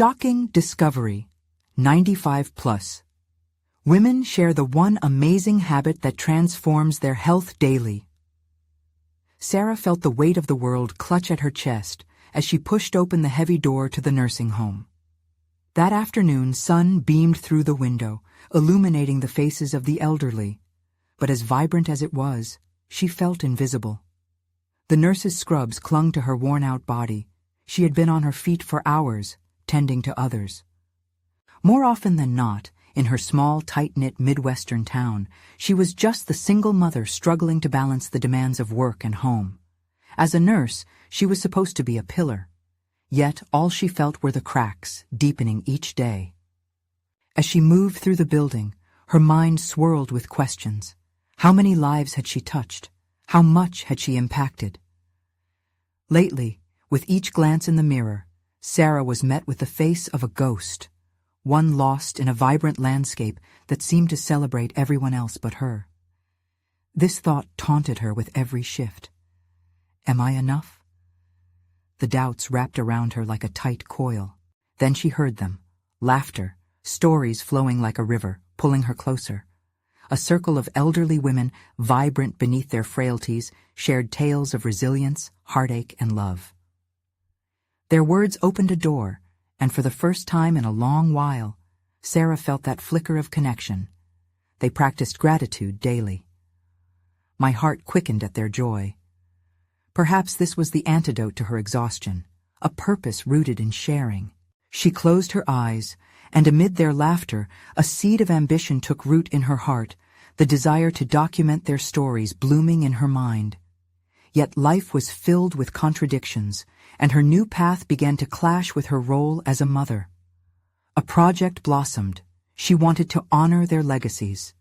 Shocking discovery. 95 plus. Women share the one amazing habit that transforms their health daily. Sarah felt the weight of the world clutch at her chest as she pushed open the heavy door to the nursing home. That afternoon, sun beamed through the window, illuminating the faces of the elderly. But as vibrant as it was, she felt invisible. The nurse's scrubs clung to her worn-out body. She had been on her feet for hours, tending to others. More often than not, in her small, tight-knit Midwestern town, she was just the single mother struggling to balance the demands of work and home. As a nurse, she was supposed to be a pillar. Yet all she felt were the cracks, deepening each day. As she moved through the building, her mind swirled with questions. How many lives had she touched? How much had she impacted? Lately, with each glance in the mirror, Sarah was met with the face of a ghost, one lost in a vibrant landscape that seemed to celebrate everyone else but her. This thought taunted her with every shift. Am I enough? The doubts wrapped around her like a tight coil. Then she heard them. Laughter, stories flowing like a river, pulling her closer. A circle of elderly women, vibrant beneath their frailties, shared tales of resilience, heartache, and love. Their words opened a door, and for the first time in a long while, Sarah felt that flicker of connection. They practiced gratitude daily. My heart quickened at their joy. Perhaps this was the antidote to her exhaustion, a purpose rooted in sharing. She closed her eyes, and amid their laughter, a seed of ambition took root in her heart, the desire to document their stories blooming in her mind. Yet life was filled with contradictions, and her new path began to clash with her role as a mother. A project blossomed. She wanted to honor their legacies.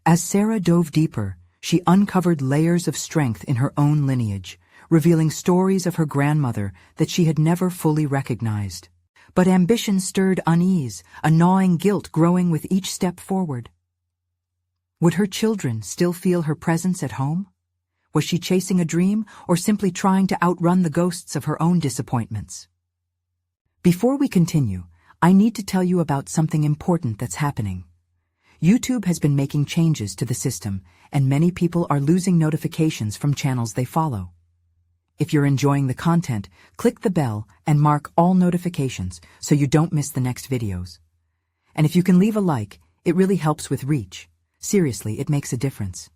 As Sarah dove deeper, she uncovered layers of strength in her own lineage, revealing stories of her grandmother that she had never fully recognized. But ambition stirred unease, a gnawing guilt growing with each step forward. Would her children still feel her presence at home? Was she chasing a dream, or simply trying to outrun the ghosts of her own disappointments? Before we continue, I need to tell you about something important that's happening. YouTube has been making changes to the system, and many people are losing notifications from channels they follow. If you're enjoying the content, click the bell and mark all notifications so you don't miss the next videos. And if you can leave a like, it really helps with reach. Seriously, it makes a difference.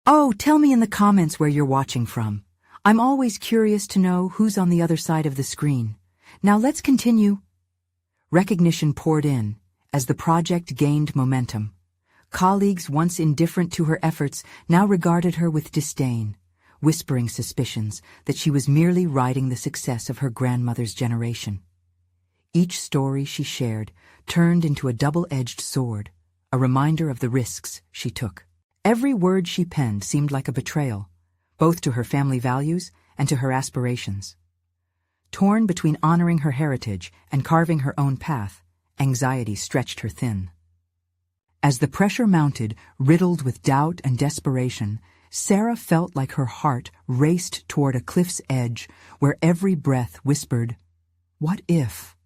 Oh, tell me in the comments where you're watching from. I'm always curious to know who's on the other side of the screen. Now let's continue. Recognition poured in as the project gained momentum. Colleagues once indifferent to her efforts now regarded her with disdain, whispering suspicions that she was merely riding the success of her grandmother's generation. Each story she shared turned into a double-edged sword, a reminder of the risks she took. Every word she penned seemed like a betrayal, both to her family values and to her aspirations. Torn between honoring her heritage and carving her own path, anxiety stretched her thin. As the pressure mounted, riddled with doubt and desperation, Sarah felt like her heart raced toward a cliff's edge where every breath whispered, "What if?"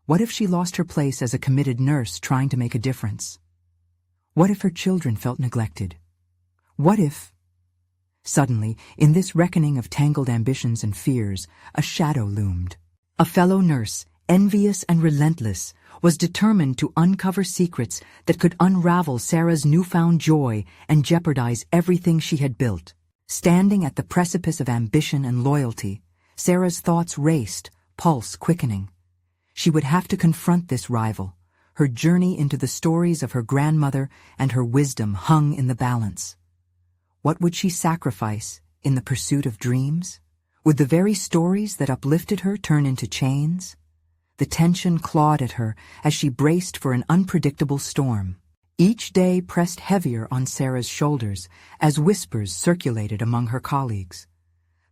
What if she lost her place as a committed nurse trying to make a difference? What if her children felt neglected? What if... Suddenly, in this reckoning of tangled ambitions and fears, a shadow loomed. A fellow nurse, envious and relentless, was determined to uncover secrets that could unravel Sarah's newfound joy and jeopardize everything she had built. Standing at the precipice of ambition and loyalty, Sarah's thoughts raced, pulse quickening. She would have to confront this rival. Her journey into the stories of her grandmother and her wisdom hung in the balance. What would she sacrifice in the pursuit of dreams? Would the very stories that uplifted her turn into chains? The tension clawed at her as she braced for an unpredictable storm. Each day pressed heavier on Sarah's shoulders as whispers circulated among her colleagues.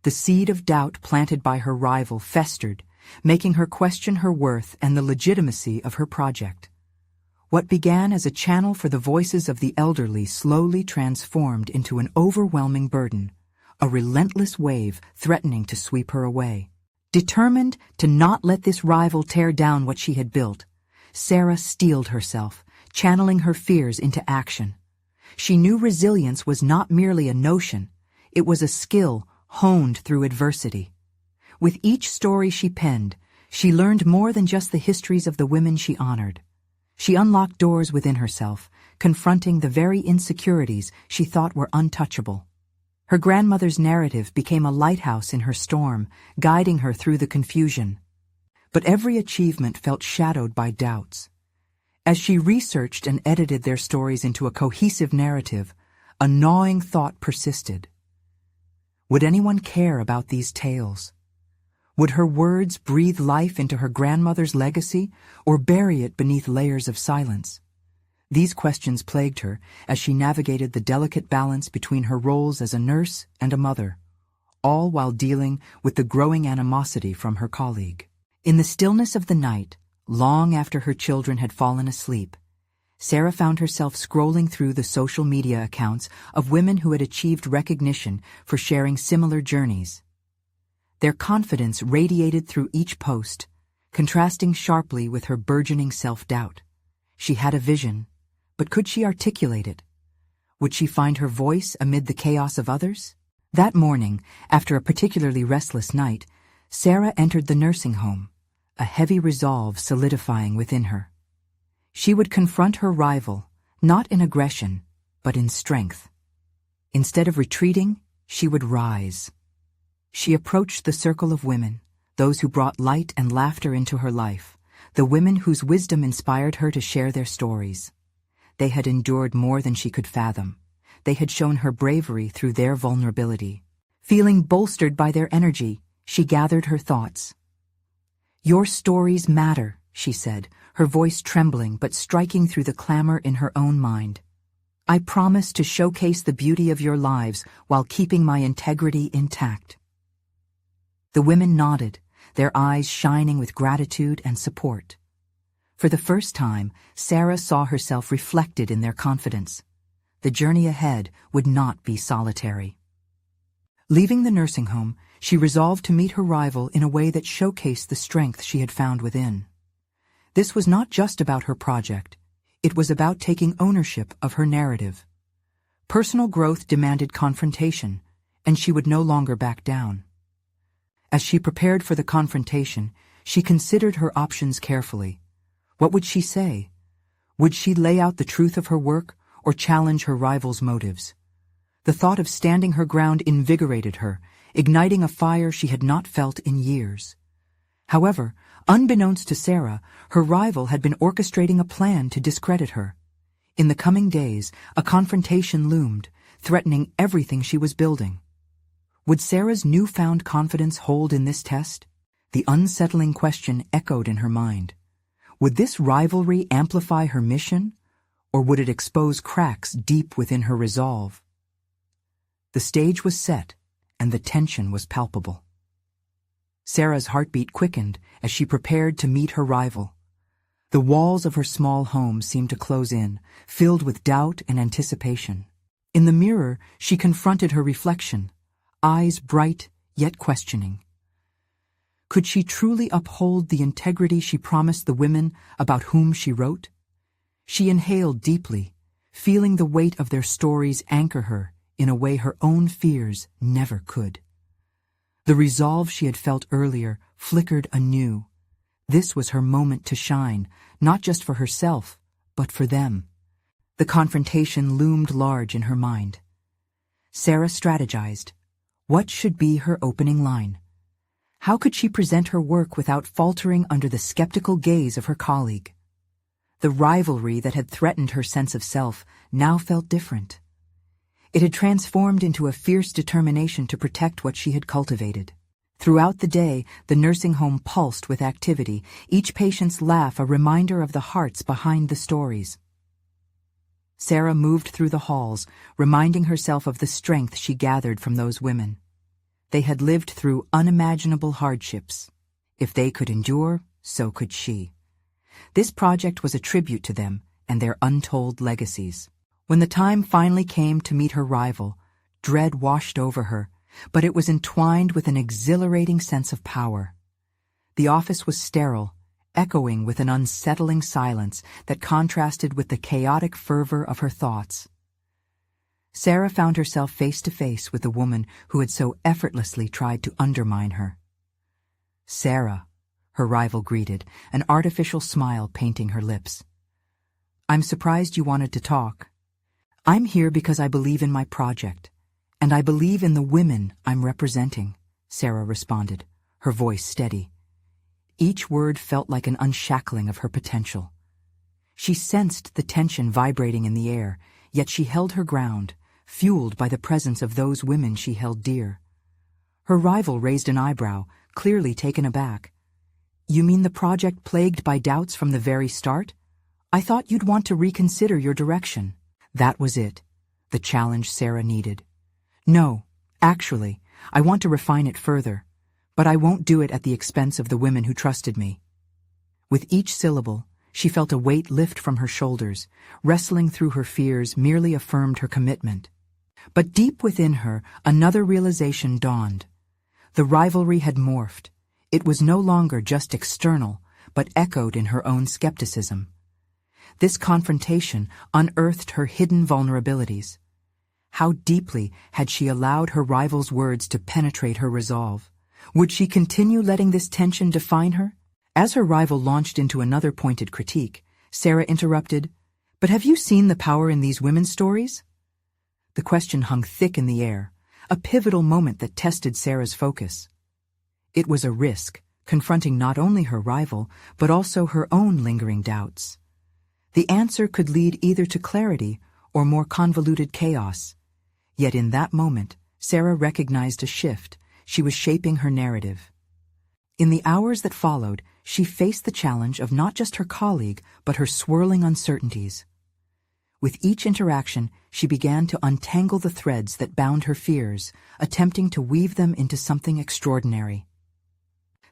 The seed of doubt planted by her rival festered, making her question her worth and the legitimacy of her project. What began as a channel for the voices of the elderly slowly transformed into an overwhelming burden, a relentless wave threatening to sweep her away. Determined to not let this rival tear down what she had built, Sarah steeled herself, channeling her fears into action. She knew resilience was not merely a notion, it was a skill honed through adversity. With each story she penned, she learned more than just the histories of the women she honored. She unlocked doors within herself, confronting the very insecurities she thought were untouchable. Her grandmother's narrative became a lighthouse in her storm, guiding her through the confusion. But every achievement felt shadowed by doubts. As she researched and edited their stories into a cohesive narrative, a gnawing thought persisted. Would anyone care about these tales? Would her words breathe life into her grandmother's legacy, or bury it beneath layers of silence? These questions plagued her as she navigated the delicate balance between her roles as a nurse and a mother, all while dealing with the growing animosity from her colleague. In the stillness of the night, long after her children had fallen asleep, Sarah found herself scrolling through the social media accounts of women who had achieved recognition for sharing similar journeys. Their confidence radiated through each post, contrasting sharply with her burgeoning self-doubt. She had a vision, but could she articulate it? Would she find her voice amid the chaos of others? That morning, after a particularly restless night, Sarah entered the nursing home, a heavy resolve solidifying within her. She would confront her rival, not in aggression, but in strength. Instead of retreating, she would rise. She approached the circle of women, those who brought light and laughter into her life, the women whose wisdom inspired her to share their stories. They had endured more than she could fathom. They had shown her bravery through their vulnerability. Feeling bolstered by their energy, she gathered her thoughts. "Your stories matter," she said, her voice trembling but striking through the clamor in her own mind. "I promise to showcase the beauty of your lives while keeping my integrity intact." The women nodded, their eyes shining with gratitude and support. For the first time, Sarah saw herself reflected in their confidence. The journey ahead would not be solitary. Leaving the nursing home, she resolved to meet her rival in a way that showcased the strength she had found within. This was not just about her project. It was about taking ownership of her narrative. Personal growth demanded confrontation, and she would no longer back down. As she prepared for the confrontation, she considered her options carefully. What would she say? Would she lay out the truth of her work or challenge her rival's motives? The thought of standing her ground invigorated her, igniting a fire she had not felt in years. However, unbeknownst to Sarah, her rival had been orchestrating a plan to discredit her. In the coming days, a confrontation loomed, threatening everything she was building. Would Sarah's newfound confidence hold in this test? The unsettling question echoed in her mind. Would this rivalry amplify her mission, or would it expose cracks deep within her resolve? The stage was set, and the tension was palpable. Sarah's heartbeat quickened as she prepared to meet her rival. The walls of her small home seemed to close in, filled with doubt and anticipation. In the mirror, she confronted her reflection, eyes bright yet questioning. Could she truly uphold the integrity she promised the women about whom she wrote? She inhaled deeply, feeling the weight of their stories anchor her in a way her own fears never could. The resolve she had felt earlier flickered anew. This was her moment to shine, not just for herself, but for them. The confrontation loomed large in her mind. Sarah strategized. What should be her opening line? How could she present her work without faltering under the skeptical gaze of her colleague? The rivalry that had threatened her sense of self now felt different. It had transformed into a fierce determination to protect what she had cultivated. Throughout the day, the nursing home pulsed with activity, each patient's laugh a reminder of the hearts behind the stories. Sarah moved through the halls, reminding herself of the strength she gathered from those women. They had lived through unimaginable hardships. If they could endure, so could she. This project was a tribute to them and their untold legacies. When the time finally came to meet her rival, dread washed over her, but it was entwined with an exhilarating sense of power. The office was sterile, echoing with an unsettling silence that contrasted with the chaotic fervor of her thoughts. Sarah found herself face to face with the woman who had so effortlessly tried to undermine her. "Sarah," her rival greeted, an artificial smile painting her lips. "I'm surprised you wanted to talk. I'm here because I believe in my project, and I believe in the women I'm representing," Sarah responded, her voice steady. Each word felt like an unshackling of her potential. She sensed the tension vibrating in the air, yet she held her ground, fueled by the presence of those women she held dear. Her rival raised an eyebrow, clearly taken aback. "You mean the project plagued by doubts from the very start? I thought you'd want to reconsider your direction." That was it, the challenge Sarah needed. "No, actually, I want to refine it further, but I won't do it at the expense of the women who trusted me." With each syllable, she felt a weight lift from her shoulders. Wrestling through her fears merely affirmed her commitment. But deep within her, another realization dawned. The rivalry had morphed. It was no longer just external, but echoed in her own skepticism. This confrontation unearthed her hidden vulnerabilities. How deeply had she allowed her rival's words to penetrate her resolve? Would she continue letting this tension define her? As her rival launched into another pointed critique, Sarah interrupted, "But have you seen the power in these women's stories?" The question hung thick in the air, a pivotal moment that tested Sarah's focus. It was a risk, confronting not only her rival, but also her own lingering doubts. The answer could lead either to clarity or more convoluted chaos. Yet in that moment, Sarah recognized a shift. She was shaping her narrative. In the hours that followed, she faced the challenge of not just her colleague, but her swirling uncertainties. With each interaction, she began to untangle the threads that bound her fears, attempting to weave them into something extraordinary.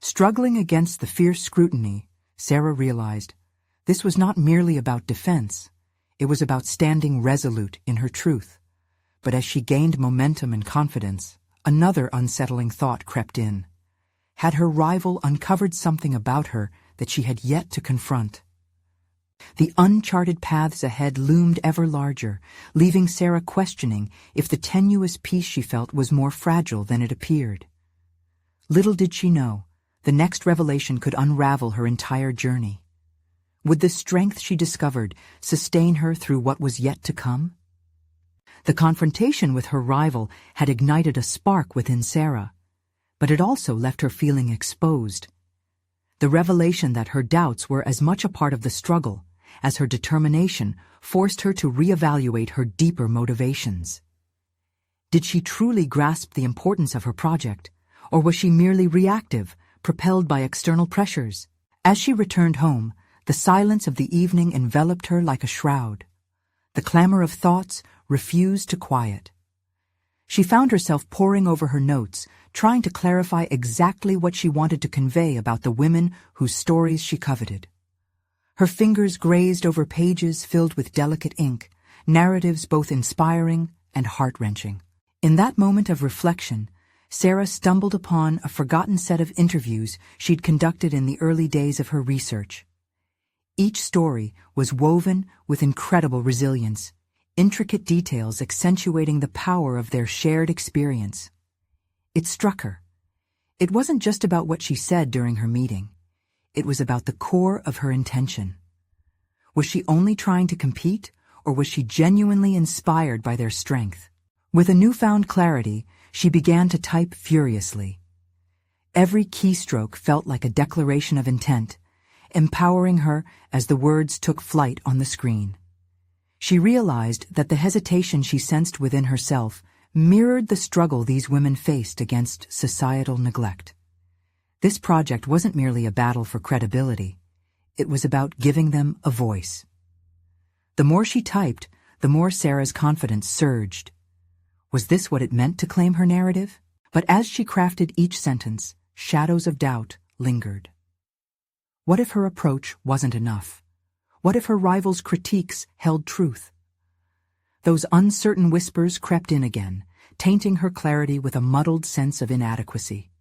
Struggling against the fierce scrutiny, Sarah realized this was not merely about defense. It was about standing resolute in her truth. But as she gained momentum and confidence, another unsettling thought crept in. Had her rival uncovered something about her that she had yet to confront? The uncharted paths ahead loomed ever larger, leaving Sarah questioning if the tenuous peace she felt was more fragile than it appeared. Little did she know, the next revelation could unravel her entire journey. Would the strength she discovered sustain her through what was yet to come? The confrontation with her rival had ignited a spark within Sarah, but it also left her feeling exposed. The revelation that her doubts were as much a part of the struggle as her determination forced her to reevaluate her deeper motivations. Did she truly grasp the importance of her project, or was she merely reactive, propelled by external pressures? As she returned home, the silence of the evening enveloped her like a shroud. The clamor of thoughts refused to quiet. She found herself poring over her notes, trying to clarify exactly what she wanted to convey about the women whose stories she coveted. Her fingers grazed over pages filled with delicate ink, narratives both inspiring and heart-wrenching. In that moment of reflection, Sarah stumbled upon a forgotten set of interviews she'd conducted in the early days of her research. Each story was woven with incredible resilience, intricate details accentuating the power of their shared experience. It struck her. It wasn't just about what she said during her meeting. It was about the core of her intention. Was she only trying to compete, or was she genuinely inspired by their strength? With a newfound clarity, she began to type furiously. Every keystroke felt like a declaration of intent, empowering her as the words took flight on the screen. She realized that the hesitation she sensed within herself mirrored the struggle these women faced against societal neglect. This project wasn't merely a battle for credibility. It was about giving them a voice. The more she typed, the more Sarah's confidence surged. Was this what it meant to claim her narrative? But as she crafted each sentence, shadows of doubt lingered. What if her approach wasn't enough? What if her rival's critiques held truth? Those uncertain whispers crept in again, tainting her clarity with a muddled sense of inadequacy.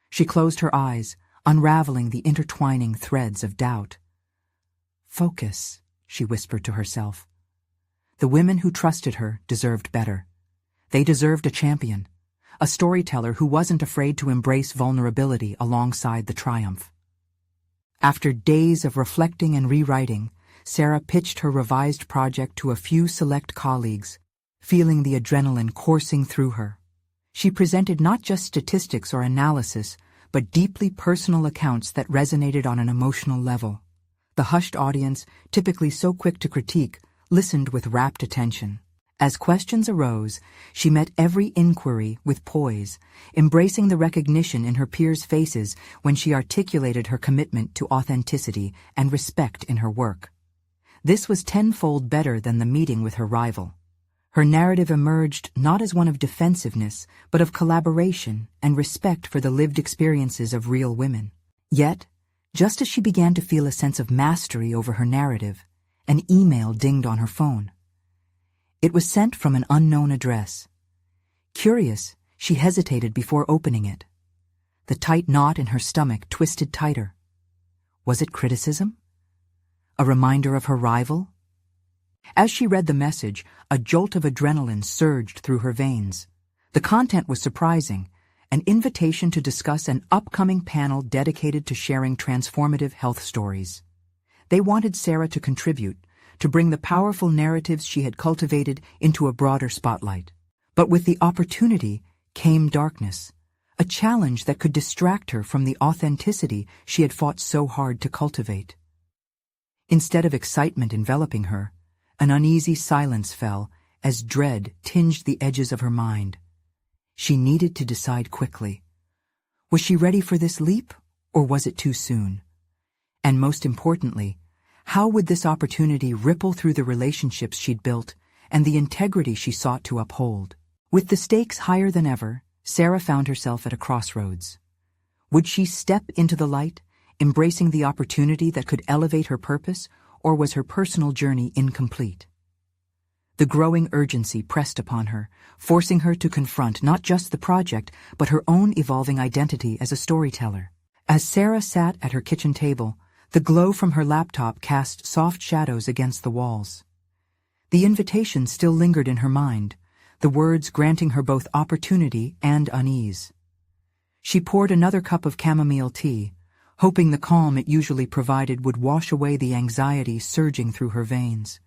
She closed her eyes, unraveling the intertwining threads of doubt. "Focus," she whispered to herself. The women who trusted her deserved better. They deserved a champion, a storyteller who wasn't afraid to embrace vulnerability alongside the triumph. After days of reflecting and rewriting, Sarah pitched her revised project to a few select colleagues, feeling the adrenaline coursing through her. She presented not just statistics or analysis, but deeply personal accounts that resonated on an emotional level. The hushed audience, typically so quick to critique, listened with rapt attention. As questions arose, she met every inquiry with poise, embracing the recognition in her peers' faces when she articulated her commitment to authenticity and respect in her work. This was tenfold better than the meeting with her rival. Her narrative emerged not as one of defensiveness, but of collaboration and respect for the lived experiences of real women. Yet, just as she began to feel a sense of mastery over her narrative, an email dinged on her phone. It was sent from an unknown address. Curious, she hesitated before opening it. The tight knot in her stomach twisted tighter. Was it criticism? A reminder of her rival? As she read the message, a jolt of adrenaline surged through her veins. The content was surprising, an invitation to discuss an upcoming panel dedicated to sharing transformative health stories. They wanted Sarah to contribute, to bring the powerful narratives she had cultivated into a broader spotlight. But with the opportunity came darkness, a challenge that could distract her from the authenticity she had fought so hard to cultivate. Instead of excitement enveloping her, an uneasy silence fell as dread tinged the edges of her mind. She needed to decide quickly. Was she ready for this leap, or was it too soon? And most importantly, how would this opportunity ripple through the relationships she'd built and the integrity she sought to uphold? With the stakes higher than ever, Sarah found herself at a crossroads. Would she step into the light, embracing the opportunity that could elevate her purpose, or was her personal journey incomplete? The growing urgency pressed upon her, forcing her to confront not just the project, but her own evolving identity as a storyteller. As Sarah sat at her kitchen table, the glow from her laptop cast soft shadows against the walls. The invitation still lingered in her mind, the words granting her both opportunity and unease. She poured another cup of chamomile tea, hoping the calm it usually provided would wash away the anxiety surging through her veins.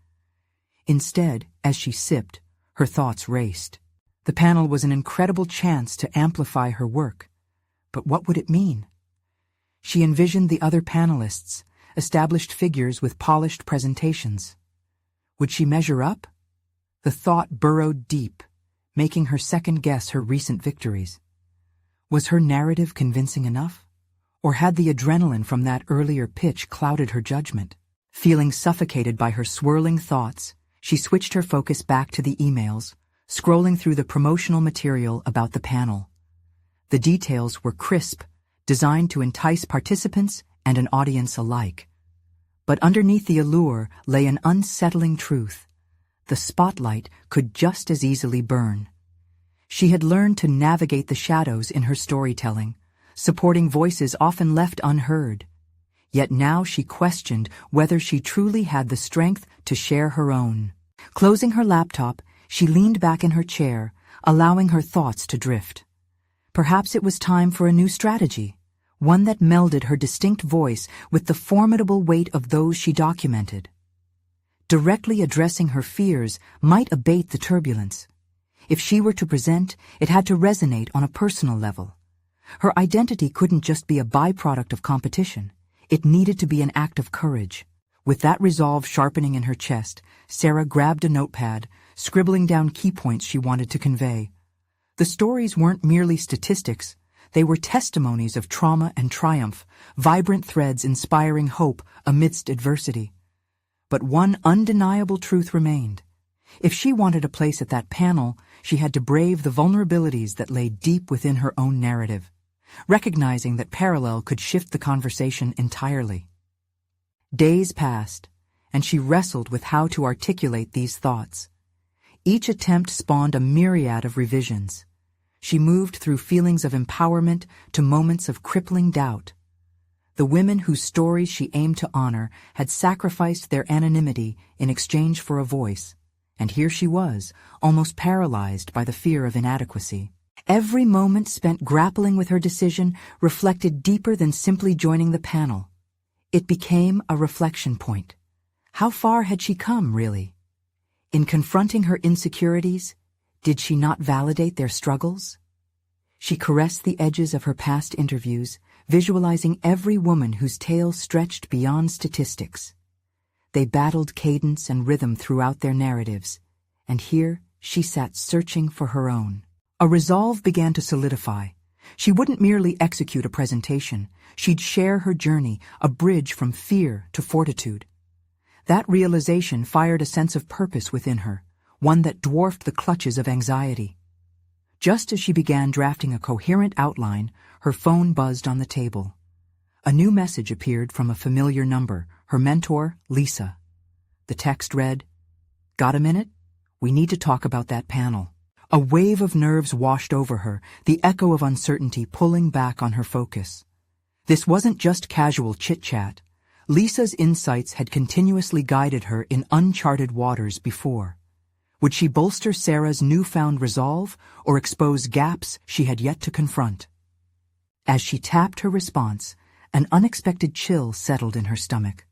Instead, as she sipped, her thoughts raced. The panel was an incredible chance to amplify her work. But what would it mean? She envisioned the other panelists, established figures with polished presentations. Would she measure up? The thought burrowed deep, making her second-guess her recent victories. Was her narrative convincing enough? Or had the adrenaline from that earlier pitch clouded her judgment? Feeling suffocated by her swirling thoughts, she switched her focus back to the emails, scrolling through the promotional material about the panel. The details were crisp, designed to entice participants and an audience alike. But underneath the allure lay an unsettling truth. The spotlight could just as easily burn. She had learned to navigate the shadows in her storytelling, supporting voices often left unheard. Yet now she questioned whether she truly had the strength to share her own. Closing her laptop, she leaned back in her chair, allowing her thoughts to drift. Perhaps it was time for a new strategy, one that melded her distinct voice with the formidable weight of those she documented. Directly addressing her fears might abate the turbulence. If she were to present, it had to resonate on a personal level. Her identity couldn't just be a byproduct of competition. It needed to be an act of courage. With that resolve sharpening in her chest, Sarah grabbed a notepad, scribbling down key points she wanted to convey. The stories weren't merely statistics. They were testimonies of trauma and triumph, vibrant threads inspiring hope amidst adversity. But one undeniable truth remained. If she wanted a place at that panel, she had to brave the vulnerabilities that lay deep within her own narrative, recognizing that parallel could shift the conversation entirely. Days passed, and she wrestled with how to articulate these thoughts. Each attempt spawned a myriad of revisions. She moved through feelings of empowerment to moments of crippling doubt. The women whose stories she aimed to honor had sacrificed their anonymity in exchange for a voice, and here she was, almost paralyzed by the fear of inadequacy. Every moment spent grappling with her decision reflected deeper than simply joining the panel. It became a reflection point. How far had she come, really? In confronting her insecurities, did she not validate their struggles? She caressed the edges of her past interviews, visualizing every woman whose tale stretched beyond statistics. They battled cadence and rhythm throughout their narratives, and here she sat searching for her own. A resolve began to solidify. She wouldn't merely execute a presentation, she'd share her journey, a bridge from fear to fortitude. That realization fired a sense of purpose within her, one that dwarfed the clutches of anxiety. Just as she began drafting a coherent outline, her phone buzzed on the table. A new message appeared from a familiar number, her mentor, Lisa. The text read, "Got a minute? We need to talk about that panel." A wave of nerves washed over her, the echo of uncertainty pulling back on her focus. This wasn't just casual chit-chat. Lisa's insights had continuously guided her in uncharted waters before. Would she bolster Sarah's newfound resolve or expose gaps she had yet to confront? As she tapped her response, an unexpected chill settled in her stomach.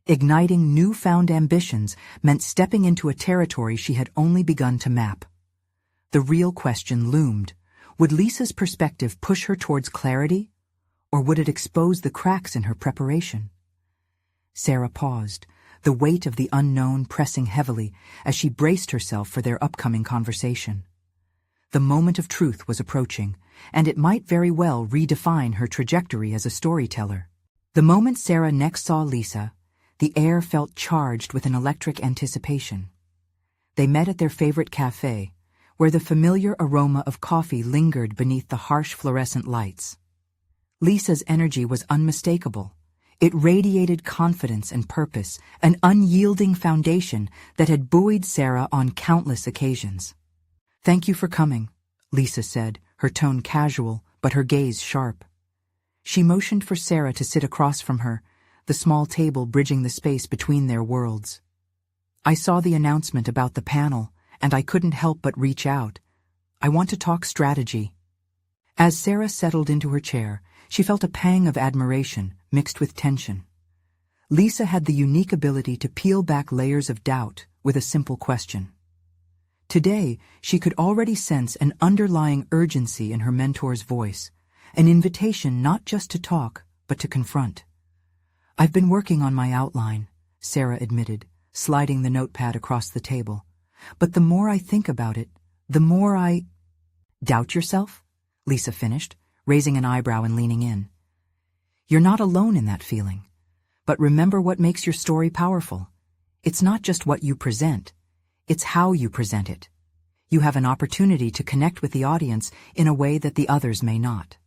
Igniting newfound ambitions meant stepping into a territory she had only begun to map. The real question loomed. Would Lisa's perspective push her towards clarity, or would it expose the cracks in her preparation? Sarah paused, the weight of the unknown pressing heavily as she braced herself for their upcoming conversation. The moment of truth was approaching, and it might very well redefine her trajectory as a storyteller. The moment Sarah next saw Lisa, the air felt charged with an electric anticipation. They met at their favorite cafe, where the familiar aroma of coffee lingered beneath the harsh fluorescent lights. Lisa's energy was unmistakable. It radiated confidence and purpose, an unyielding foundation that had buoyed Sarah on countless occasions. "Thank you for coming," Lisa said, her tone casual, but her gaze sharp. She motioned for Sarah to sit across from her, the small table bridging the space between their worlds. "I saw the announcement about the panel, and I couldn't help but reach out. I want to talk strategy." As Sarah settled into her chair, she felt a pang of admiration mixed with tension. Lisa had the unique ability to peel back layers of doubt with a simple question. Today, she could already sense an underlying urgency in her mentor's voice, an invitation not just to talk, but to confront. "I've been working on my outline," Sarah admitted, sliding the notepad across the table. "But the more I think about it, the more I—" "Doubt yourself?" Lisa finished, raising an eyebrow and leaning in. "You're not alone in that feeling. But remember what makes your story powerful. It's not just what you present, it's how you present it. You have an opportunity to connect with the audience in a way that the others may not."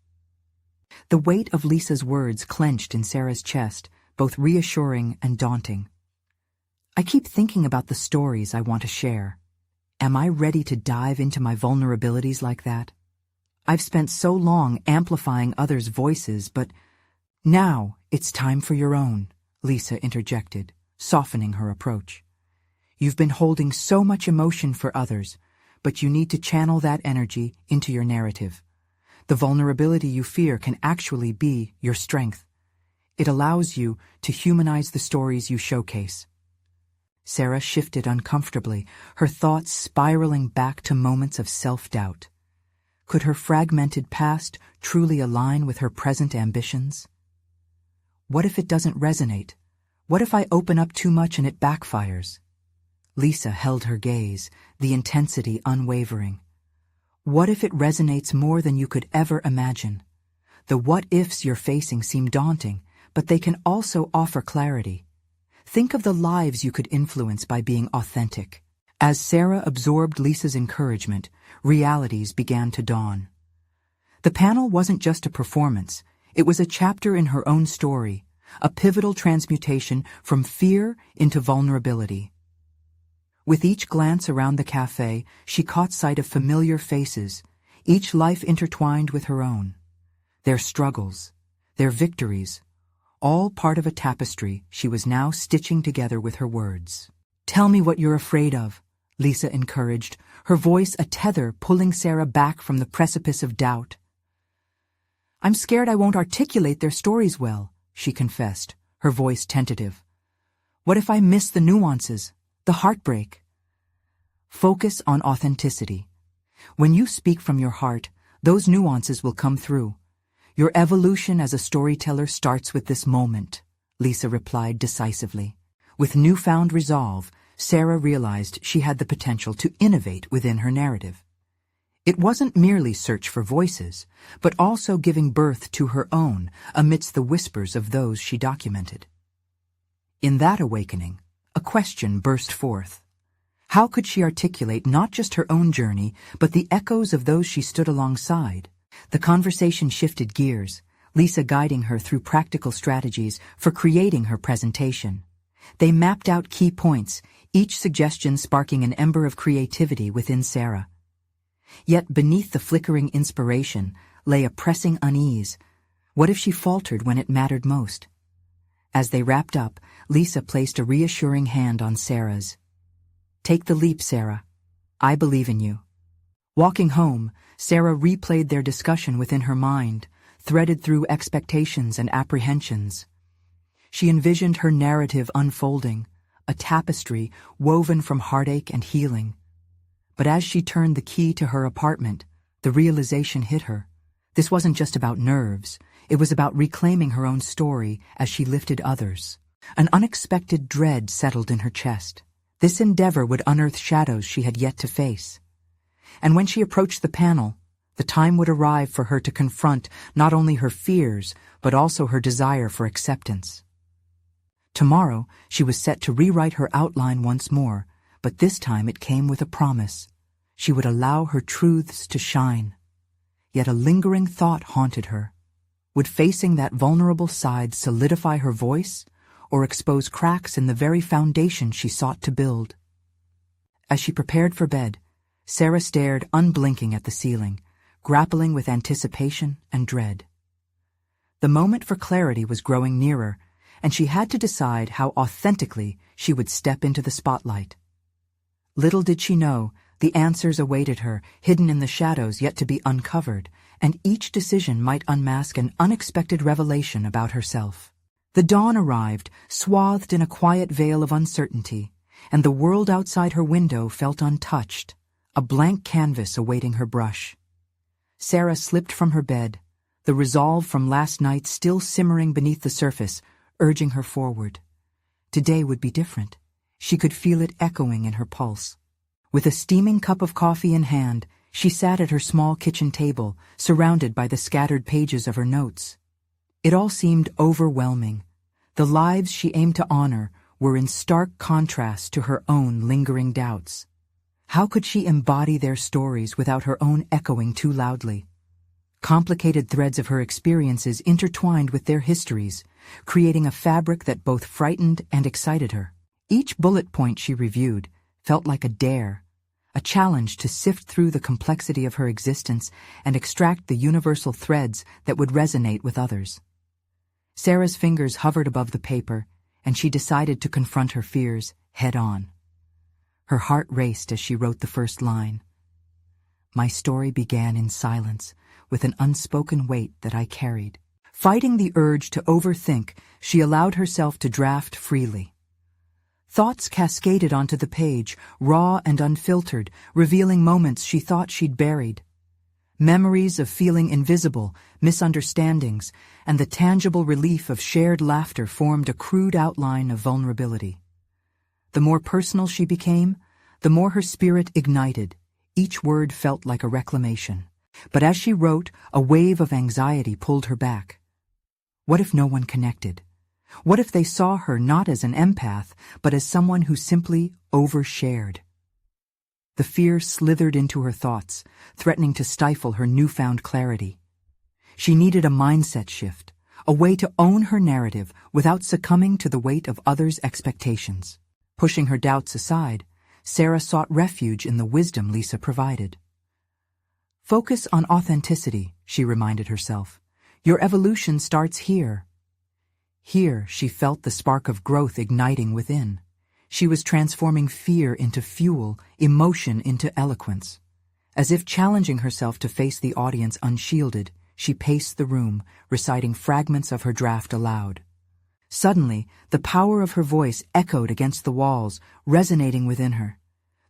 The weight of Lisa's words clenched in Sarah's chest, both reassuring and daunting. "I keep thinking about the stories I want to share. Am I ready to dive into my vulnerabilities like that? I've spent so long amplifying others' voices, but now it's time for your own," Lisa interjected, softening her approach. "You've been holding so much emotion for others, but you need to channel that energy into your narrative. The vulnerability you fear can actually be your strength. It allows you to humanize the stories you showcase." Sarah shifted uncomfortably, her thoughts spiraling back to moments of self-doubt. Could her fragmented past truly align with her present ambitions? What if it doesn't resonate? What if I open up too much and it backfires? Lisa held her gaze, the intensity unwavering. What if it resonates more than you could ever imagine? The what-ifs you're facing seem daunting, but they can also offer clarity. Think of the lives you could influence by being authentic. As Sarah absorbed Lisa's encouragement, realities began to dawn. The panel wasn't just a performance, it was a chapter in her own story, a pivotal transmutation from fear into vulnerability. With each glance around the cafe, she caught sight of familiar faces, each life intertwined with her own. Their struggles, their victories, all part of a tapestry she was now stitching together with her words. "Tell me what you're afraid of," Lisa encouraged, her voice a tether pulling Sarah back from the precipice of doubt. "I'm scared I won't articulate their stories well," she confessed, her voice tentative. "What if I miss the nuances, the heartbreak?" Focus on authenticity. When you speak from your heart, those nuances will come through. "Your evolution as a storyteller starts with this moment," Lisa replied decisively. With newfound resolve, Sarah realized she had the potential to innovate within her narrative. It wasn't merely search for voices, but also giving birth to her own amidst the whispers of those she documented. In that awakening, a question burst forth. How could she articulate not just her own journey, but the echoes of those she stood alongside? The conversation shifted gears, Lisa guiding her through practical strategies for creating her presentation. They mapped out key points, each suggestion sparking an ember of creativity within Sarah. Yet beneath the flickering inspiration lay a pressing unease. What if she faltered when it mattered most? As they wrapped up, Lisa placed a reassuring hand on Sarah's. "Take the leap, Sarah. I believe in you." Walking home, Sarah replayed their discussion within her mind, threaded through expectations and apprehensions. She envisioned her narrative unfolding, a tapestry woven from heartache and healing. But as she turned the key to her apartment, the realization hit her. This wasn't just about nerves, it was about reclaiming her own story as she lifted others. An unexpected dread settled in her chest. This endeavor would unearth shadows she had yet to face. And when she approached the panel, the time would arrive for her to confront not only her fears, but also her desire for acceptance. Tomorrow, she was set to rewrite her outline once more, but this time it came with a promise. She would allow her truths to shine. Yet a lingering thought haunted her. Would facing that vulnerable side solidify her voice, or expose cracks in the very foundation she sought to build? As she prepared for bed, Sarah stared unblinking at the ceiling, grappling with anticipation and dread. The moment for clarity was growing nearer, and she had to decide how authentically she would step into the spotlight. Little did she know, the answers awaited her, hidden in the shadows yet to be uncovered, and each decision might unmask an unexpected revelation about herself. The dawn arrived, swathed in a quiet veil of uncertainty, and the world outside her window felt untouched, a blank canvas awaiting her brush. Sarah slipped from her bed, the resolve from last night still simmering beneath the surface, urging her forward. Today would be different. She could feel it echoing in her pulse. With a steaming cup of coffee in hand, she sat at her small kitchen table, surrounded by the scattered pages of her notes. It all seemed overwhelming. The lives she aimed to honor were in stark contrast to her own lingering doubts. How could she embody their stories without her own echoing too loudly? Complicated threads of her experiences intertwined with their histories, creating a fabric that both frightened and excited her. Each bullet point she reviewed felt like a dare, a challenge to sift through the complexity of her existence and extract the universal threads that would resonate with others. Sarah's fingers hovered above the paper, and she decided to confront her fears head-on. Her heart raced as she wrote the first line. "My story began in silence, with an unspoken weight that I carried." Fighting the urge to overthink, she allowed herself to draft freely. Thoughts cascaded onto the page, raw and unfiltered, revealing moments she thought she'd buried. Memories of feeling invisible, misunderstandings, and the tangible relief of shared laughter formed a crude outline of vulnerability. The more personal she became, the more her spirit ignited. Each word felt like a reclamation. But as she wrote, a wave of anxiety pulled her back. What if no one connected? What if they saw her not as an empath, but as someone who simply overshared? The fear slithered into her thoughts, threatening to stifle her newfound clarity. She needed a mindset shift, a way to own her narrative without succumbing to the weight of others' expectations. Pushing her doubts aside, Sarah sought refuge in the wisdom Lisa provided. "Focus on authenticity," she reminded herself. "Your evolution starts here." Here she felt the spark of growth igniting within. She was transforming fear into fuel, emotion into eloquence. As if challenging herself to face the audience unshielded, she paced the room, reciting fragments of her draft aloud. Suddenly, the power of her voice echoed against the walls, resonating within her.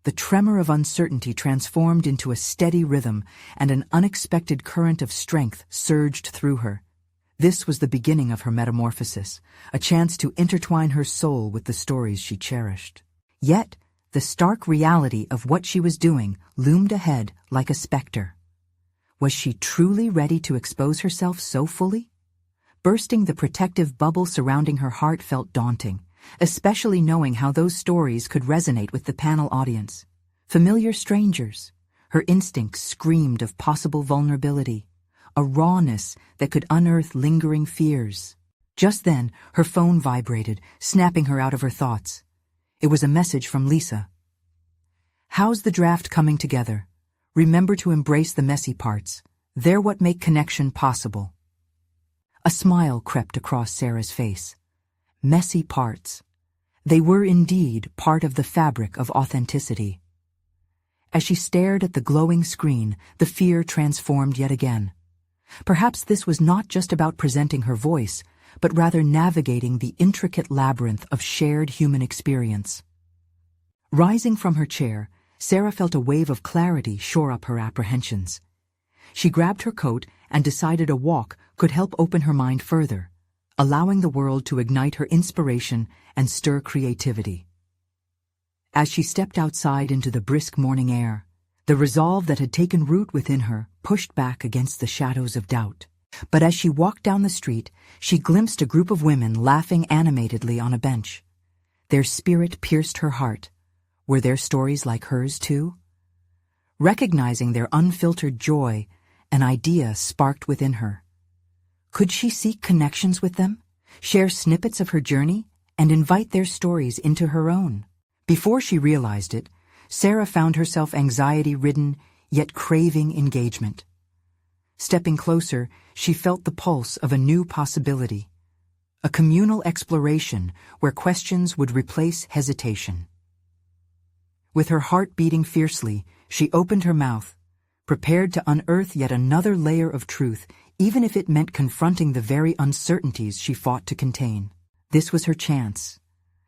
The tremor of uncertainty transformed into a steady rhythm, and an unexpected current of strength surged through her. This was the beginning of her metamorphosis, a chance to intertwine her soul with the stories she cherished. Yet, the stark reality of what she was doing loomed ahead like a specter. Was she truly ready to expose herself so fully? Bursting the protective bubble surrounding her heart felt daunting, especially knowing how those stories could resonate with the panel audience. Familiar strangers. Her instincts screamed of possible vulnerability, a rawness that could unearth lingering fears. Just then, her phone vibrated, snapping her out of her thoughts. It was a message from Lisa. "How's the draft coming together? Remember to embrace the messy parts. They're what make connection possible." A smile crept across Sarah's face. Messy parts. They were indeed part of the fabric of authenticity. As she stared at the glowing screen, the fear transformed yet again. Perhaps this was not just about presenting her voice, but rather navigating the intricate labyrinth of shared human experience. Rising from her chair, Sarah felt a wave of clarity shore up her apprehensions. She grabbed her coat and decided a walk could help open her mind further, allowing the world to ignite her inspiration and stir creativity. As she stepped outside into the brisk morning air, the resolve that had taken root within her pushed back against the shadows of doubt. But as she walked down the street, she glimpsed a group of women laughing animatedly on a bench. Their spirit pierced her heart. Were their stories like hers too? Recognizing their unfiltered joy, an idea sparked within her. Could she seek connections with them, share snippets of her journey, and invite their stories into her own? Before she realized it, Sarah found herself anxiety-ridden, yet craving engagement. Stepping closer, she felt the pulse of a new possibility, a communal exploration where questions would replace hesitation. With her heart beating fiercely, she opened her mouth, prepared to unearth yet another layer of truth, even if it meant confronting the very uncertainties she fought to contain. This was her chance,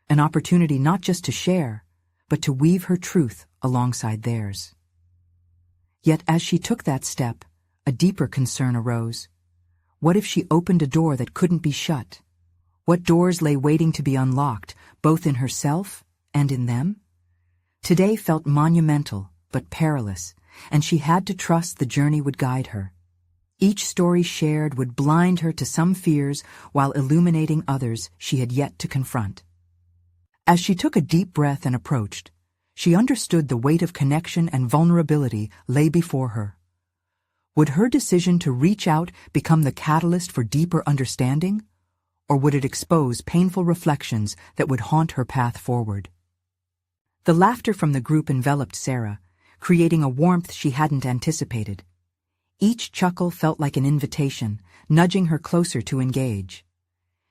an opportunity not just to share, but to weave her truth alongside theirs. Yet as she took that step, a deeper concern arose. What if she opened a door that couldn't be shut? What doors lay waiting to be unlocked, both in herself and in them? Today felt monumental, but perilous, and she had to trust the journey would guide her. Each story shared would blind her to some fears while illuminating others she had yet to confront. As she took a deep breath and approached, she understood the weight of connection and vulnerability lay before her. Would her decision to reach out become the catalyst for deeper understanding, or would it expose painful reflections that would haunt her path forward? The laughter from the group enveloped Sarah, creating a warmth she hadn't anticipated. Each chuckle felt like an invitation, nudging her closer to engage.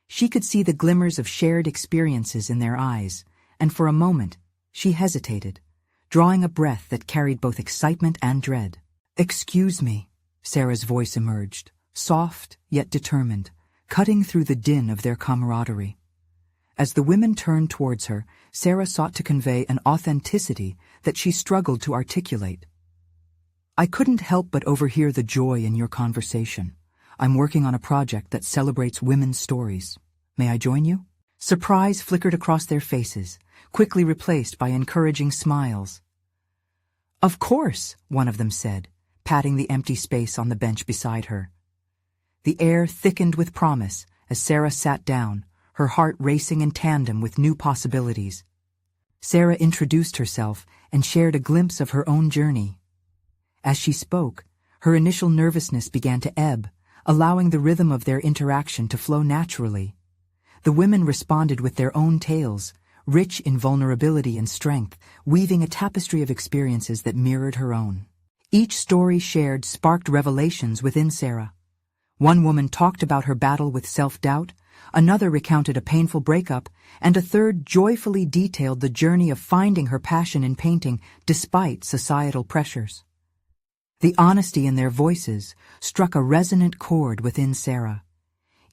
She could see the glimmers of shared experiences in their eyes, and for a moment, she hesitated, drawing a breath that carried both excitement and dread. "Excuse me," Sarah's voice emerged, soft yet determined, cutting through the din of their camaraderie. As the women turned towards her, Sarah sought to convey an authenticity that she struggled to articulate. "I couldn't help but overhear the joy in your conversation. I'm working on a project that celebrates women's stories. May I join you?" Surprise flickered across their faces, quickly replaced by encouraging smiles. "Of course," one of them said, patting the empty space on the bench beside her. The air thickened with promise as Sarah sat down, her heart racing in tandem with new possibilities. Sarah introduced herself and shared a glimpse of her own journey. As she spoke, her initial nervousness began to ebb, allowing the rhythm of their interaction to flow naturally. The women responded with their own tales, rich in vulnerability and strength, weaving a tapestry of experiences that mirrored her own. Each story shared sparked revelations within Sarah. One woman talked about her battle with self-doubt, another recounted a painful breakup, and a third joyfully detailed the journey of finding her passion in painting despite societal pressures. The honesty in their voices struck a resonant chord within Sarah.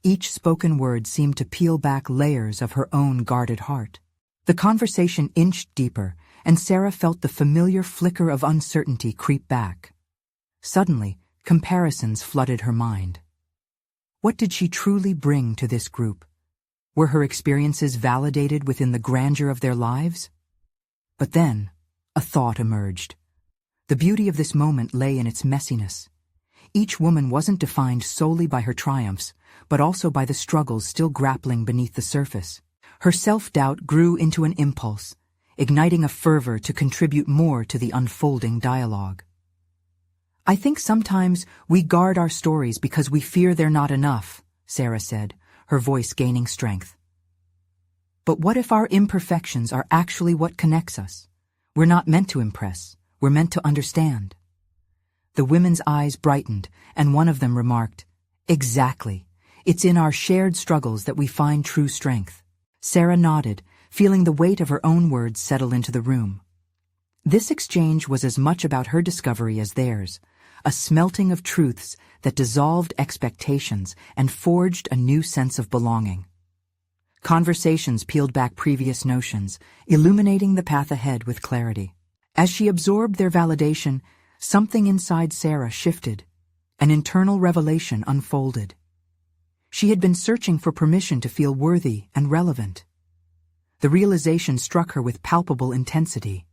Each spoken word seemed to peel back layers of her own guarded heart. The conversation inched deeper, and Sarah felt the familiar flicker of uncertainty creep back. Suddenly, comparisons flooded her mind. What did she truly bring to this group? Were her experiences validated within the grandeur of their lives? But then, a thought emerged. The beauty of this moment lay in its messiness. Each woman wasn't defined solely by her triumphs, but also by the struggles still grappling beneath the surface. Her self-doubt grew into an impulse, igniting a fervor to contribute more to the unfolding dialogue. "I think sometimes we guard our stories because we fear they're not enough," Sarah said, her voice gaining strength. "But what if our imperfections are actually what connects us? We're not meant to impress, we're meant to understand." The women's eyes brightened, and one of them remarked, "Exactly. It's in our shared struggles that we find true strength." Sarah nodded, feeling the weight of her own words settle into the room. This exchange was as much about her discovery as theirs, a smelting of truths that dissolved expectations and forged a new sense of belonging. Conversations peeled back previous notions, illuminating the path ahead with clarity. As she absorbed their validation, something inside Sarah shifted. An internal revelation unfolded. She had been searching for permission to feel worthy and relevant. The realization struck her with palpable intensity.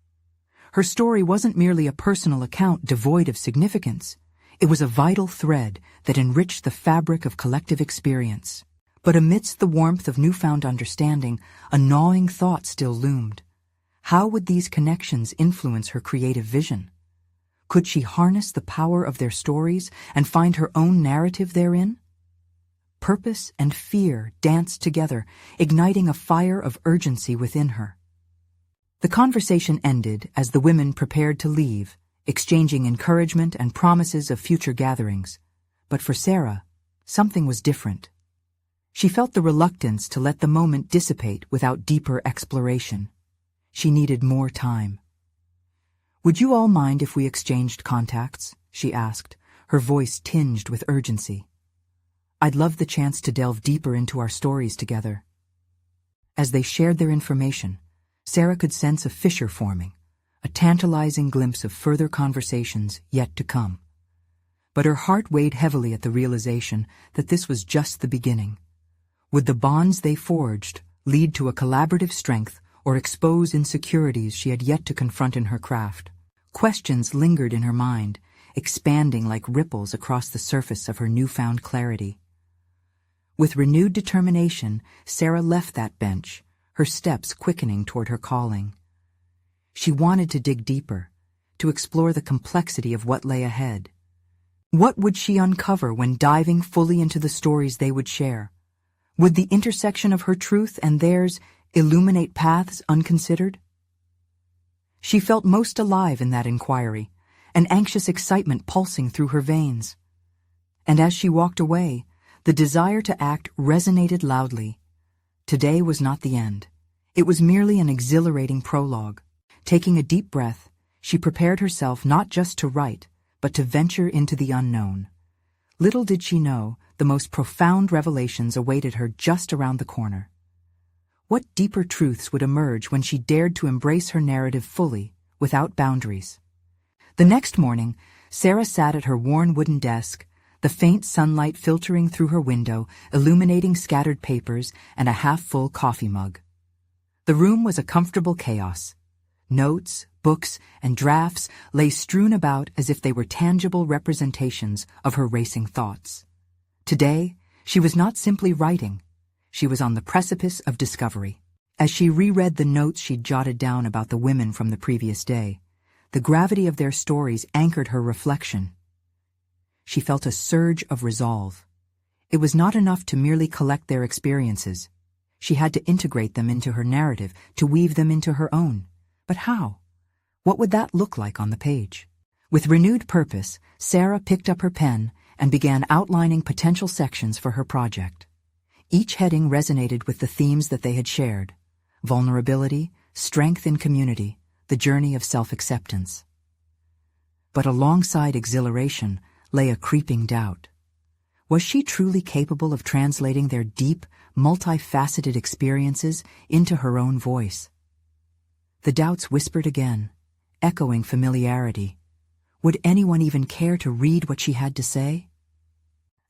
Her story wasn't merely a personal account devoid of significance. It was a vital thread that enriched the fabric of collective experience. But amidst the warmth of newfound understanding, a gnawing thought still loomed. How would these connections influence her creative vision? Could she harness the power of their stories and find her own narrative therein? Purpose and fear danced together, igniting a fire of urgency within her. The conversation ended as the women prepared to leave, exchanging encouragement and promises of future gatherings. But for Sarah, something was different. She felt the reluctance to let the moment dissipate without deeper exploration. She needed more time. "Would you all mind if we exchanged contacts?" she asked, her voice tinged with urgency. "I'd love the chance to delve deeper into our stories together." As they shared their information, Sarah could sense a fissure forming, a tantalizing glimpse of further conversations yet to come. But her heart weighed heavily at the realization that this was just the beginning. Would the bonds they forged lead to a collaborative strength or expose insecurities she had yet to confront in her craft? Questions lingered in her mind, expanding like ripples across the surface of her newfound clarity. With renewed determination, Sarah left that bench, her steps quickening toward her calling. She wanted to dig deeper, to explore the complexity of what lay ahead. What would she uncover when diving fully into the stories they would share? Would the intersection of her truth and theirs illuminate paths unconsidered? She felt most alive in that inquiry, an anxious excitement pulsing through her veins. And as she walked away, the desire to act resonated loudly. Today was not the end. It was merely an exhilarating prologue. Taking a deep breath, she prepared herself not just to write, but to venture into the unknown. Little did she know, the most profound revelations awaited her just around the corner. What deeper truths would emerge when she dared to embrace her narrative fully, without boundaries? The next morning, Sarah sat at her worn wooden desk, the faint sunlight filtering through her window, illuminating scattered papers and a half-full coffee mug. The room was a comfortable chaos. Notes, books, and drafts lay strewn about as if they were tangible representations of her racing thoughts. Today, she was not simply writing. She was on the precipice of discovery. As she reread the notes she'd jotted down about the women from the previous day, the gravity of their stories anchored her reflection. She felt a surge of resolve. It was not enough to merely collect their experiences. She had to integrate them into her narrative, to weave them into her own. But how? What would that look like on the page? With renewed purpose, Sarah picked up her pen and began outlining potential sections for her project. Each heading resonated with the themes that they had shared: vulnerability, strength in community, the journey of self-acceptance. But alongside exhilaration lay a creeping doubt. Was she truly capable of translating their deep, multifaceted experiences into her own voice? The doubts whispered again, echoing familiarity. Would anyone even care to read what she had to say?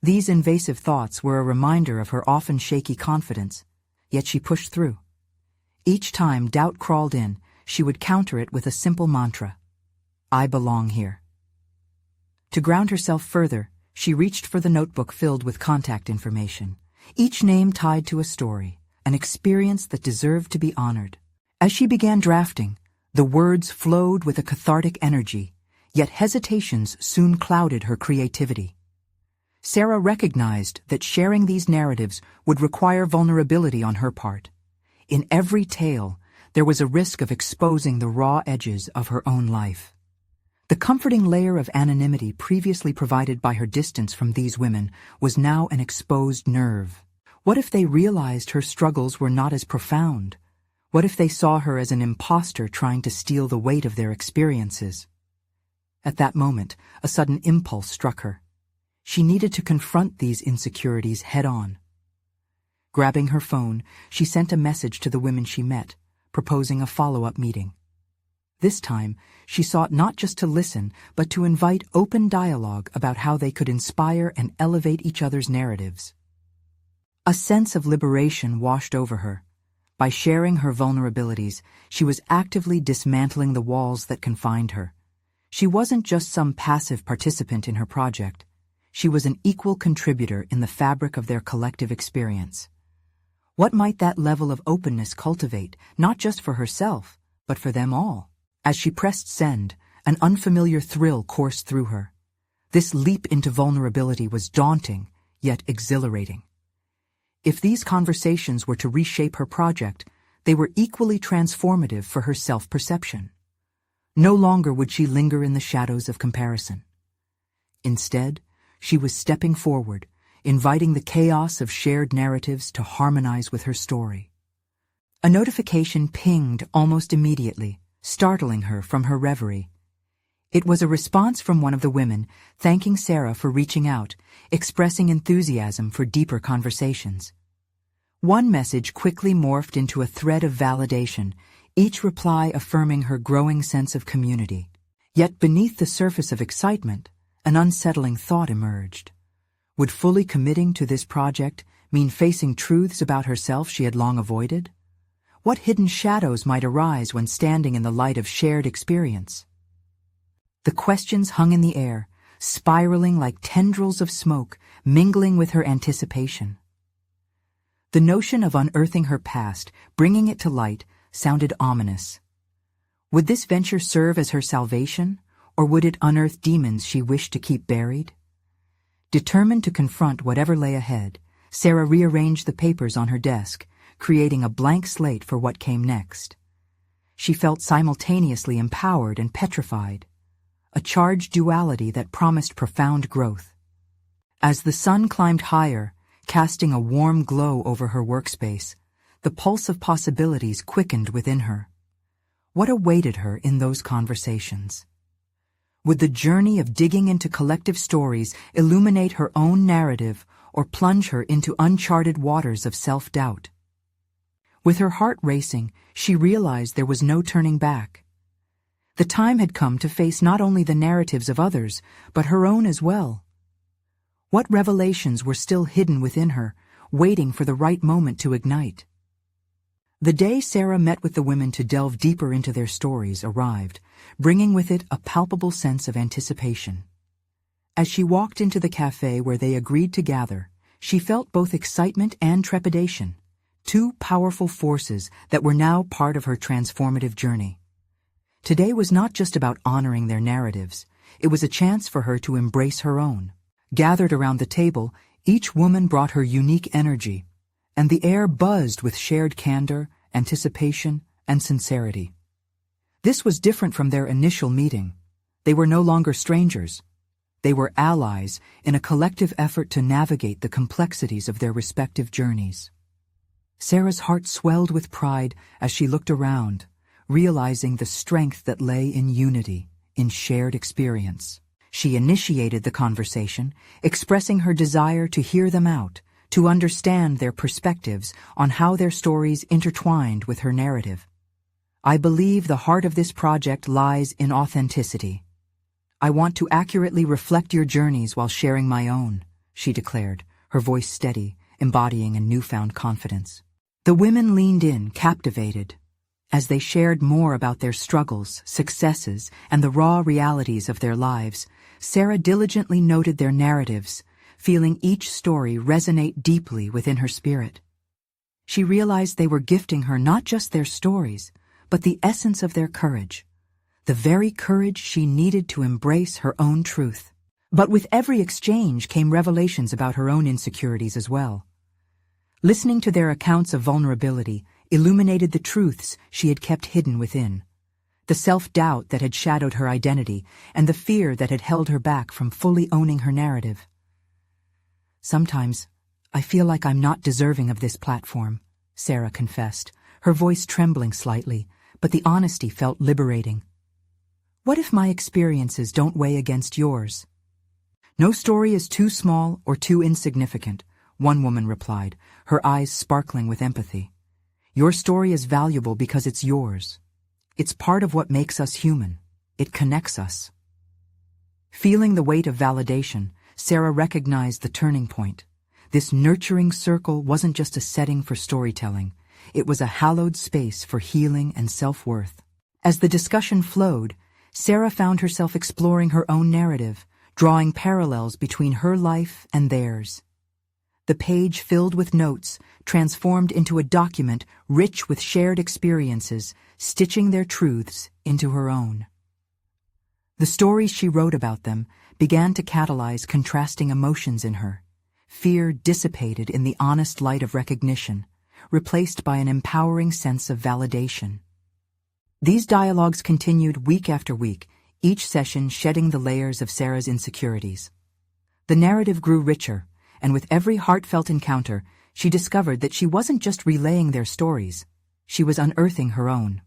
These invasive thoughts were a reminder of her often shaky confidence, yet she pushed through. Each time doubt crawled in, she would counter it with a simple mantra: I belong here. To ground herself further, she reached for the notebook filled with contact information, each name tied to a story, an experience that deserved to be honored. As she began drafting, the words flowed with a cathartic energy, yet hesitations soon clouded her creativity. Sarah recognized that sharing these narratives would require vulnerability on her part. In every tale, there was a risk of exposing the raw edges of her own life. The comforting layer of anonymity previously provided by her distance from these women was now an exposed nerve. What if they realized her struggles were not as profound? What if they saw her as an imposter trying to steal the weight of their experiences? At that moment, a sudden impulse struck her. She needed to confront these insecurities head-on. Grabbing her phone, she sent a message to the women she met, proposing a follow-up meeting. This time, she sought not just to listen, but to invite open dialogue about how they could inspire and elevate each other's narratives. A sense of liberation washed over her. By sharing her vulnerabilities, she was actively dismantling the walls that confined her. She wasn't just some passive participant in her project. She was an equal contributor in the fabric of their collective experience. What might that level of openness cultivate, not just for herself, but for them all? As she pressed send, an unfamiliar thrill coursed through her. This leap into vulnerability was daunting, yet exhilarating. If these conversations were to reshape her project, they were equally transformative for her self-perception. No longer would she linger in the shadows of comparison. Instead, she was stepping forward, inviting the chaos of shared narratives to harmonize with her story. A notification pinged almost immediately, startling her from her reverie. It was a response from one of the women, thanking Sarah for reaching out, expressing enthusiasm for deeper conversations. One message quickly morphed into a thread of validation, each reply affirming her growing sense of community. Yet beneath the surface of excitement, an unsettling thought emerged. Would fully committing to this project mean facing truths about herself she had long avoided? What hidden shadows might arise when standing in the light of shared experience? The questions hung in the air, spiraling like tendrils of smoke, mingling with her anticipation. The notion of unearthing her past, bringing it to light, sounded ominous. Would this venture serve as her salvation, or would it unearth demons she wished to keep buried? Determined to confront whatever lay ahead, Sarah rearranged the papers on her desk, creating a blank slate for what came next. She felt simultaneously empowered and petrified, a charged duality that promised profound growth. As the sun climbed higher, casting a warm glow over her workspace, the pulse of possibilities quickened within her. What awaited her in those conversations? Would the journey of digging into collective stories illuminate her own narrative or plunge her into uncharted waters of self-doubt? With her heart racing, she realized there was no turning back. The time had come to face not only the narratives of others, but her own as well. What revelations were still hidden within her, waiting for the right moment to ignite? The day Sarah met with the women to delve deeper into their stories arrived, bringing with it a palpable sense of anticipation. As she walked into the cafe where they agreed to gather, she felt both excitement and trepidation, two powerful forces that were now part of her transformative journey. Today was not just about honoring their narratives, it was a chance for her to embrace her own. Gathered around the table, each woman brought her unique energy, and the air buzzed with shared candor, anticipation, and sincerity. This was different from their initial meeting. They were no longer strangers. They were allies in a collective effort to navigate the complexities of their respective journeys. Sarah's heart swelled with pride as she looked around, realizing the strength that lay in unity, in shared experience. She initiated the conversation, expressing her desire to hear them out, to understand their perspectives on how their stories intertwined with her narrative. I believe the heart of this project lies in authenticity. I want to accurately reflect your journeys while sharing my own, she declared, her voice steady, embodying a newfound confidence. The women leaned in, captivated. As they shared more about their struggles, successes, and the raw realities of their lives, Sarah diligently noted their narratives, feeling each story resonate deeply within her spirit. She realized they were gifting her not just their stories, but the essence of their courage, the very courage she needed to embrace her own truth. But with every exchange came revelations about her own insecurities as well. Listening to their accounts of vulnerability illuminated the truths she had kept hidden within, the self-doubt that had shadowed her identity and the fear that had held her back from fully owning her narrative. Sometimes, I feel like I'm not deserving of this platform, Sarah confessed, her voice trembling slightly, but the honesty felt liberating. What if my experiences don't weigh against yours? No story is too small or too insignificant, one woman replied, her eyes sparkling with empathy. Your story is valuable because it's yours. It's part of what makes us human. It connects us. Feeling the weight of validation, Sarah recognized the turning point. This nurturing circle wasn't just a setting for storytelling. It was a hallowed space for healing and self-worth. As the discussion flowed, Sarah found herself exploring her own narrative, drawing parallels between her life and theirs. The page filled with notes transformed into a document rich with shared experiences, stitching their truths into her own. The stories she wrote about them began to catalyze contrasting emotions in her. Fear dissipated in the honest light of recognition, replaced by an empowering sense of validation. These dialogues continued week after week, each session shedding the layers of Sarah's insecurities. The narrative grew richer, and with every heartfelt encounter, she discovered that she wasn't just relaying their stories, she was unearthing her own.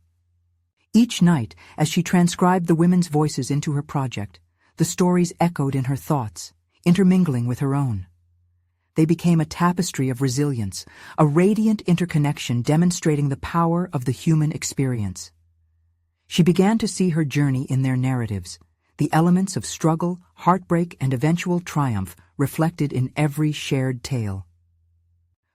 Each night, as she transcribed the women's voices into her project, the stories echoed in her thoughts, intermingling with her own. They became a tapestry of resilience, a radiant interconnection demonstrating the power of the human experience. She began to see her journey in their narratives, the elements of struggle, heartbreak, and eventual triumph reflected in every shared tale.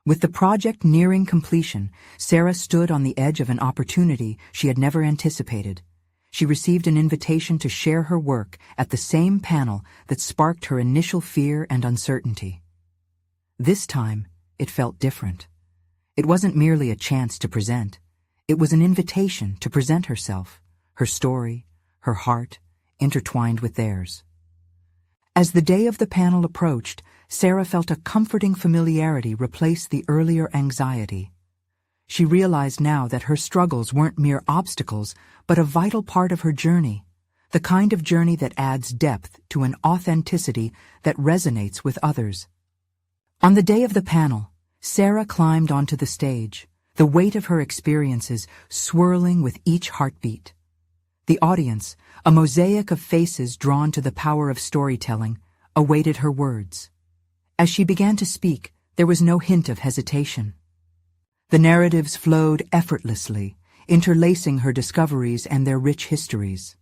With the project nearing completion, Sarah stood on the edge of an opportunity she had never anticipated. She received an invitation to share her work at the same panel that sparked her initial fear and uncertainty. This time, it felt different. It wasn't merely a chance to present. It was an invitation to present herself, her story, her heart, intertwined with theirs. As the day of the panel approached, Sarah felt a comforting familiarity replace the earlier anxiety. She realized now that her struggles weren't mere obstacles, but a vital part of her journey, the kind of journey that adds depth to an authenticity that resonates with others. On the day of the panel, Sarah climbed onto the stage, the weight of her experiences swirling with each heartbeat. The audience, a mosaic of faces drawn to the power of storytelling, awaited her words. As she began to speak, there was no hint of hesitation. The narratives flowed effortlessly, interlacing her discoveries and their rich histories.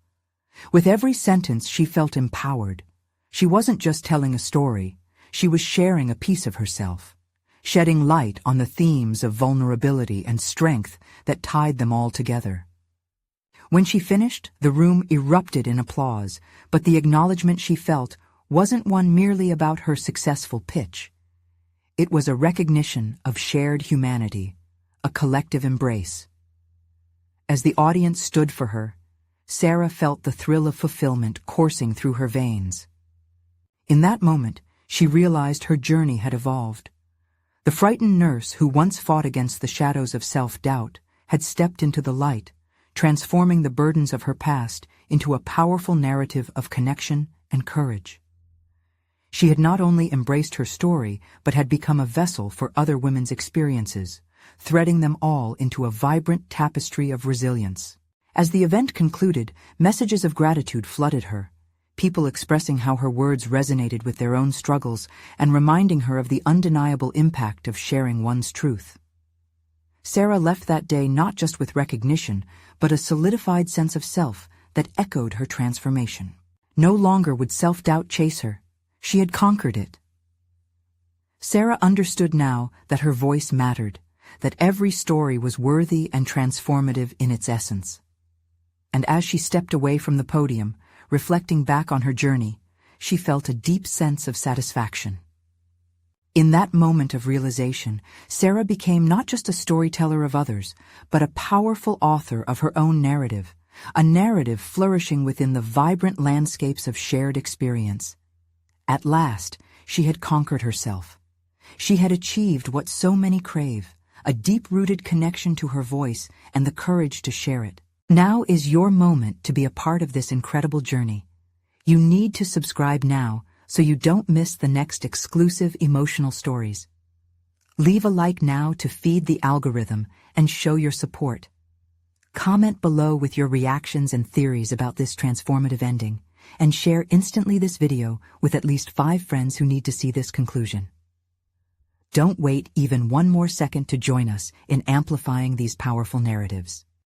With every sentence, she felt empowered. She wasn't just telling a story, she was sharing a piece of herself, shedding light on the themes of vulnerability and strength that tied them all together. When she finished, the room erupted in applause, but the acknowledgement she felt wasn't one merely about her successful pitch. It was a recognition of shared humanity, a collective embrace. As the audience stood for her, Sarah felt the thrill of fulfillment coursing through her veins. In that moment, she realized her journey had evolved. The frightened nurse who once fought against the shadows of self-doubt had stepped into the light, transforming the burdens of her past into a powerful narrative of connection and courage. She had not only embraced her story, but had become a vessel for other women's experiences, threading them all into a vibrant tapestry of resilience. As the event concluded, messages of gratitude flooded her, people expressing how her words resonated with their own struggles and reminding her of the undeniable impact of sharing one's truth. Sarah left that day not just with recognition, but a solidified sense of self that echoed her transformation. No longer would self-doubt chase her. She had conquered it. Sarah understood now that her voice mattered, that every story was worthy and transformative in its essence. And as she stepped away from the podium, reflecting back on her journey, she felt a deep sense of satisfaction. In that moment of realization, Sarah became not just a storyteller of others, but a powerful author of her own narrative, a narrative flourishing within the vibrant landscapes of shared experience. At last, she had conquered herself. She had achieved what so many crave, a deep-rooted connection to her voice and the courage to share it. Now is your moment to be a part of this incredible journey. You need to subscribe now so you don't miss the next exclusive emotional stories. Leave a like now to feed the algorithm and show your support. Comment below with your reactions and theories about this transformative ending, and share instantly this video with at least 5 friends who need to see this conclusion. Don't wait even one more second to join us in amplifying these powerful narratives.